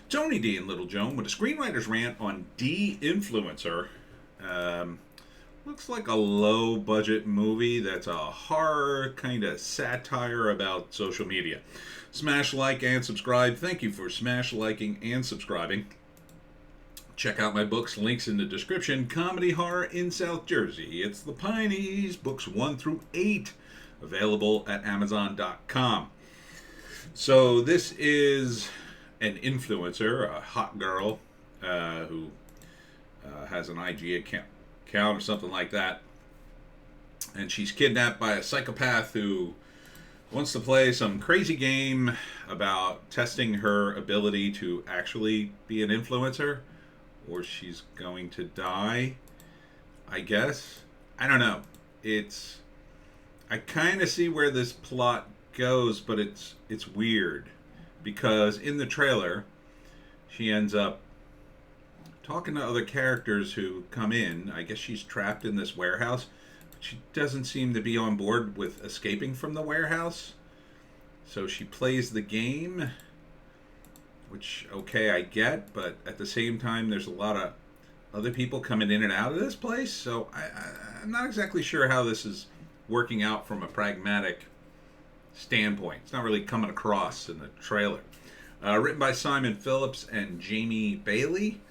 Tony D and Little Joan with a screenwriter's rant on Deinfluencer. Um, Looks like a low budget movie that's a horror kind of satire about social media. Smash like and subscribe. Thank you for smash liking and subscribing. Check out my books, links in the description. Comedy Horror in South Jersey. It's the Pineys, books 1 through 8, available at Amazon.com. So this is an influencer, a hot girl who has an IG account or something like that. And she's kidnapped by a psychopath who wants to play some crazy game about testing her ability to actually be an influencer, or she's going to die, I guess. I don't know. I kind of see where this plot goes, but it's weird because in the trailer she ends up talking to other characters who come in. I guess she's trapped in this warehouse, but she doesn't seem to be on board with escaping from the warehouse. So she plays the game, which, okay, I get, but at the same time, there's a lot of other people coming in and out of this place, so I'm not exactly sure how this is working out from a pragmatic standpoint. It's not really coming across in the trailer. Written by Simon Phillips and Jamie Bailey.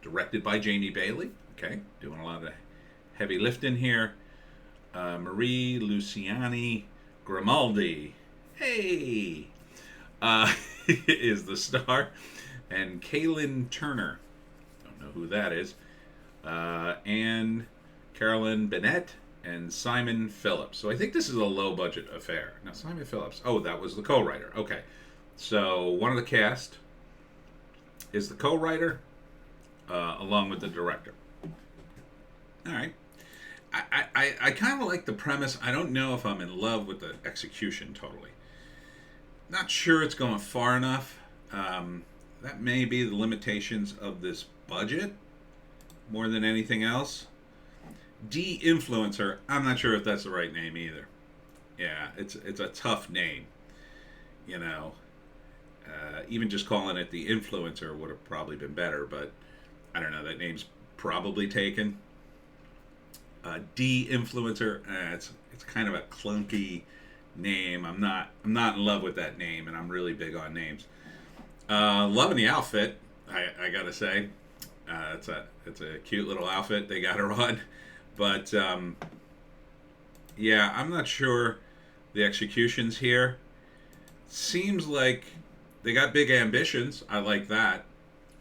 Directed by Jamie Bailey. Okay, doing a lot of heavy lifting here. Marie Luciani Grimaldi. Hey! Is the star. And Kaylin Turner. Don't know who that is. And Carolyn Bennett and Simon Phillips. So I think this is a low budget affair. Now, Simon Phillips. Oh, that was the co-writer. Okay. So one of the cast is the co-writer along with the director. All right. I kind of like the premise. I don't know if I'm in love with the execution totally. Not sure it's going far enough. That may be the limitations of this budget more than anything else. Deinfluencer, I'm not sure if that's the right name either. Yeah, it's a tough name. You know, even just calling it the influencer would have probably been better, but I don't know. That name's probably taken. Deinfluencer, it's kind of a clunky name. I'm not in love with that name, and I'm really big on names. Loving the outfit, I gotta say. It's a cute little outfit they got her on, but yeah, I'm not sure the executions here. Seems like they got big ambitions. I like that.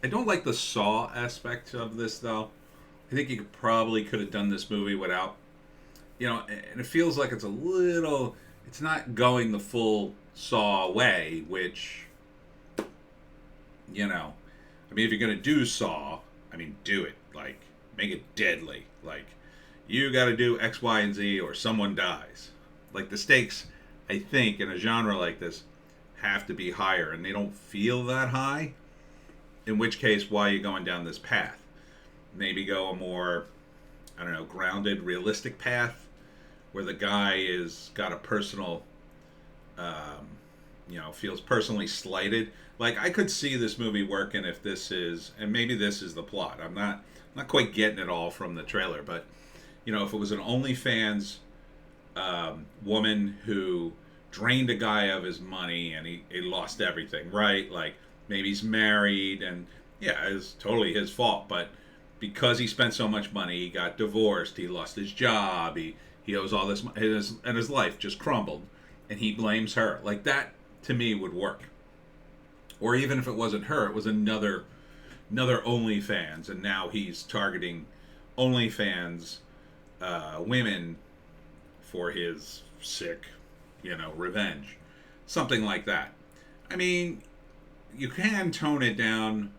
I don't like the Saw aspect of this though. I think you could have done this movie without, and it feels like it's not going the full Saw way, which, I mean, if you're going to do Saw, do it. Like, make it deadly. Like, you got to do X, Y, and Z or someone dies. Like, the stakes, I think, in a genre like this have to be higher, and they don't feel that high, in which case, why are you going down this path? Maybe go a more, grounded, realistic path where the guy is got a personal, feels personally slighted. Like, I could see this movie working if this is, and maybe this is the plot. I'm not quite getting it all from the trailer, but, if it was an OnlyFans woman who drained a guy of his money and he lost everything, right? Like, maybe he's married and, yeah, it's totally his fault, but because he spent so much money, he got divorced, he lost his job, he owes all this, and his life just crumbled, and he blames her. Like, that, to me, would work. Or even if it wasn't her, it was another OnlyFans, and now he's targeting OnlyFans women for his sick, revenge. Something like that. I mean, you can tone it down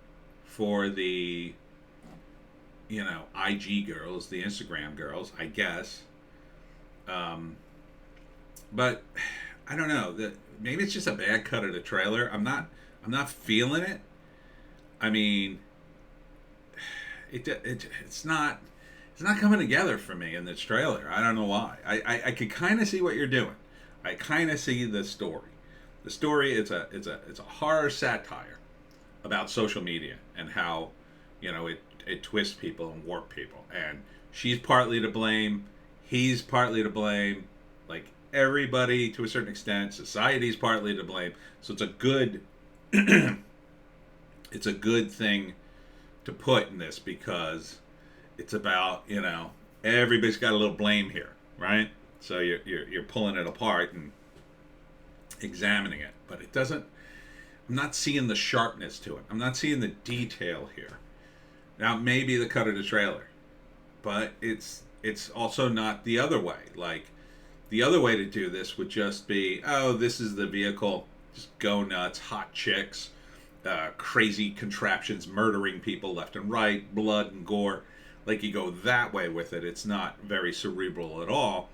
for the IG girls, the Instagram girls, I guess. But I don't know. Maybe it's just a bad cut of the trailer. I'm not feeling it. I mean, it's not coming together for me in this trailer. I don't know why. I could kind of see what you're doing. I kind of see the story. The story, it's a horror satire about social media and how, it twists people and warp people. And she's partly to blame. He's partly to blame. Like everybody to a certain extent. Society's partly to blame. So it's a good, it's a good thing to put in this because it's about everybody's got a little blame here, right? So you're pulling it apart and examining it, but it doesn't. I'm not seeing the sharpness to it. I'm not seeing the detail here. Now maybe the cut of the trailer, but it's also not the other way. Like the other way to do this would just be, oh, this is the vehicle, just go nuts, hot chicks, crazy contraptions, murdering people left and right, blood and gore. Like you go that way with it. It's not very cerebral at all.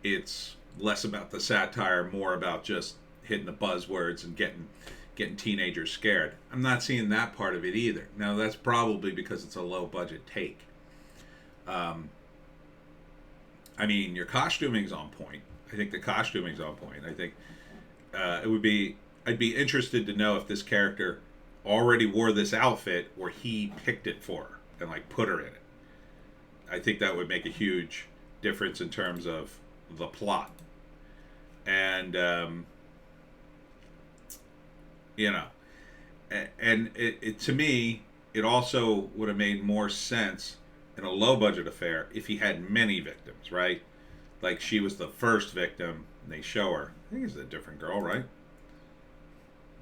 It's less about the satire, more about just hitting the buzzwords and getting teenagers scared. I'm not seeing that part of it either. Now that's probably because it's a low budget take. I mean, your costuming's on point. I think the costuming's on point. I think I'd be interested to know if this character already wore this outfit or he picked it for her and like put her in it. I think that would make a huge difference in terms of the plot. And and it to me, it also would have made more sense in a low budget affair if he had many victims, right? Like she was the first victim and they show her. I think it's a different girl, right?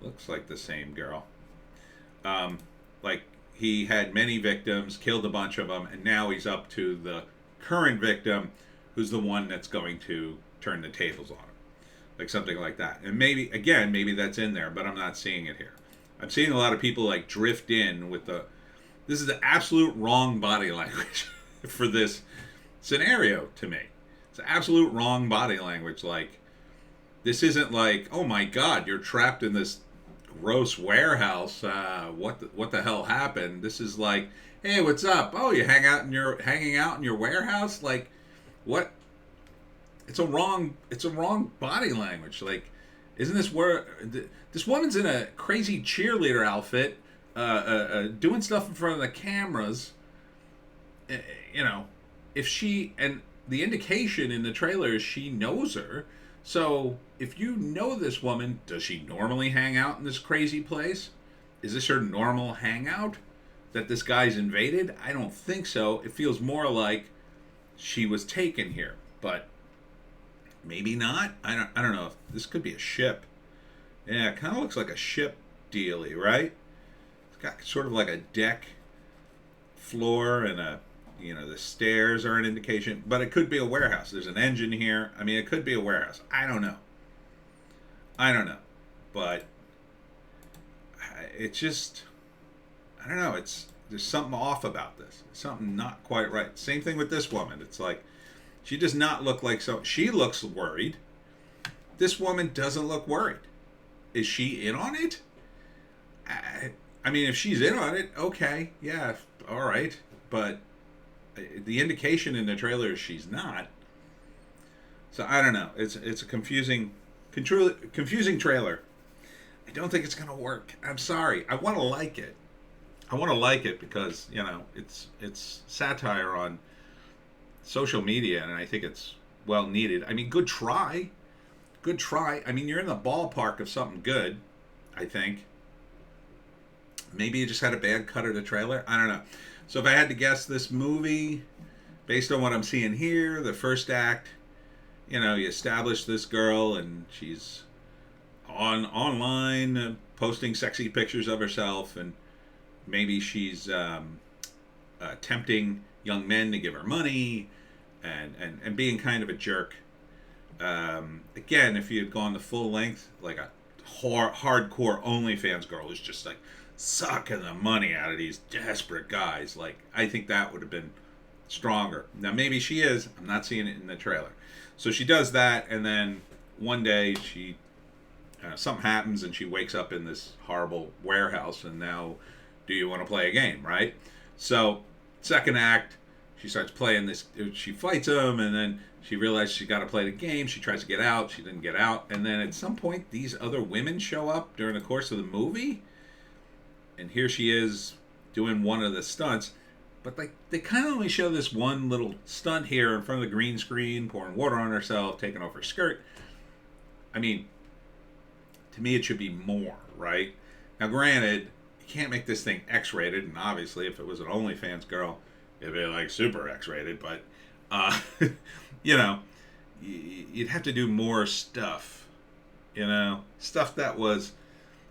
Looks like the same girl. Like he had many victims, killed a bunch of them, and now he's up to the current victim, who's the one that's going to turn the tables on him. Like something like that. And maybe that's in there, but I'm not seeing it here. I'm seeing a lot of people like drift in with this is the absolute wrong body language for this scenario to me. It's absolute wrong body language. Like, this isn't like, oh my God, you're trapped in this gross warehouse. What the hell happened? This is like, hey, what's up? Oh, you hanging out in your warehouse? Like, what? It's a wrong body language. Like, isn't this where this woman's in a crazy cheerleader outfit, doing stuff in front of the cameras? If she, and the indication in the trailer is she knows her. So if you know this woman, does she normally hang out in this crazy place? Is this her normal hangout that this guy's invaded? I don't think so. It feels more like she was taken here, but maybe not. I don't know. This could be a ship. Yeah, it kind of looks like a ship dealy, right? It's got sort of like a deck floor and the stairs are an indication, but it could be a warehouse. There's an engine here. I mean, it could be a warehouse. I don't know. But it's just, I don't know. There's something off about this. Something not quite right. Same thing with this woman. It's like, she does not look like she looks worried. This woman doesn't look worried. Is she in on it? I mean, if she's in on it, okay, yeah, all right. But the indication in the trailer is she's not. So I don't know. It's a confusing trailer. I don't think it's gonna work. I'm sorry. I want to like it. Because it's satire on social media, and I think it's well needed. I mean, good try. I mean, you're in the ballpark of something good, I think. Maybe you just had a bad cut of the trailer. I don't know. So if I had to guess this movie, based on what I'm seeing here, the first act, you establish this girl and she's online posting sexy pictures of herself, and maybe she's tempting young men to give her money and being kind of a jerk. Again, if you had gone the full length, like a hardcore OnlyFans girl who's just like sucking the money out of these desperate guys, like, I think that would have been stronger. Now maybe she is. I'm not seeing it in the trailer. So she does that, and then one day she something happens and she wakes up in this horrible warehouse, and now do you want to play a game, right? So second act, she starts playing this. She fights him, and then she realizes she got to play the game. She tries to get out. She didn't get out, and then at some point, these other women show up during the course of the movie, and here she is doing one of the stunts. But they kind of only show this one little stunt here in front of the green screen, pouring water on herself, taking off her skirt. I mean, to me, it should be more, right? Now, granted, you can't make this thing X-rated, and obviously, if it was an OnlyFans girl, it'd be like super X-rated. But, you know, you'd have to do more stuff. You know, stuff that was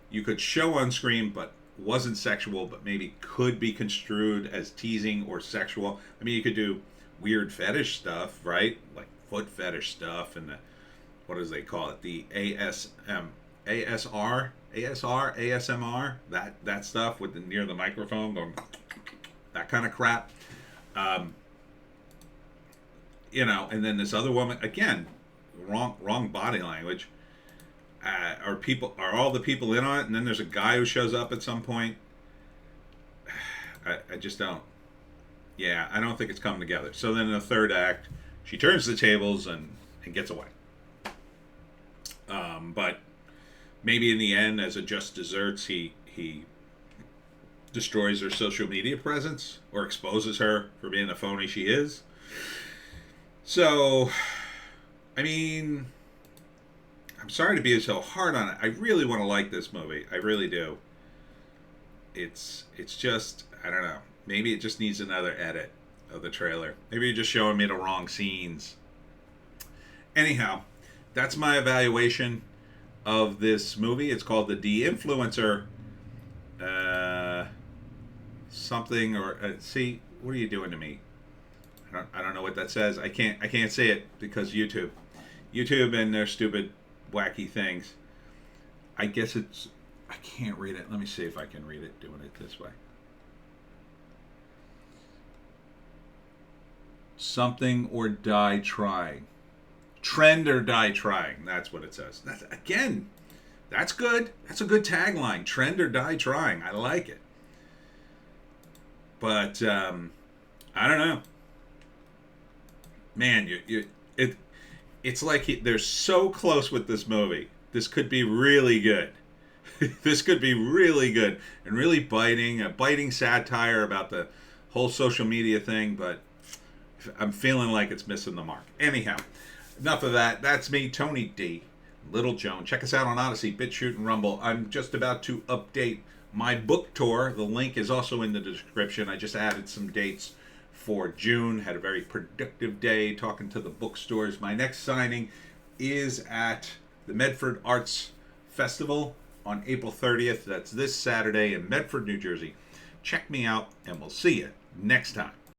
you could show on screen, but wasn't sexual, but maybe could be construed as teasing or sexual. I mean, you could do weird fetish stuff, right? Like foot fetish stuff, and the, what does they call it? The ASMR, that stuff with the near the microphone going, that kind of crap. You know, and then this other woman again, wrong body language. Are all the people in on it? And then there's a guy who shows up at some point. I just don't. Yeah, I don't think it's come together. So then in the third act, she turns the tables and gets away. But maybe in the end, as a just desserts, he destroys her social media presence or exposes her for being the phony she is. So, I mean, I'm sorry to be so hard on it. I really want to like this movie. I really do. It's just, I don't know. Maybe it just needs another edit of the trailer. Maybe you're just showing me the wrong scenes. Anyhow, that's my evaluation of this movie. It's called The Deinfluencer. Something or see, what are you doing to me? I don't know what that says. I can't say it because YouTube and their stupid wacky things. I guess I can't read it. Let me see if I can read it doing it this way. Something or die trying. Trend or die trying. That's what it says. That's good. That's a good tagline. Trend or die trying. I like it. But I don't know. Man, it's like they're so close with this movie. This could be really good. This could be really good and really a biting satire about the whole social media thing, but I'm feeling like it's missing the mark. Anyhow, enough of that. That's me, Tony D. Little Joan. Check us out on Odysee, Bitchute, and Rumble. I'm just about to update my book tour. The link is also in the description. I just added some dates for June. Had a very productive day talking to the bookstores. My next signing is at the Medford Arts Festival on April 30th. That's this Saturday in Medford, New Jersey. Check me out, and we'll see you next time.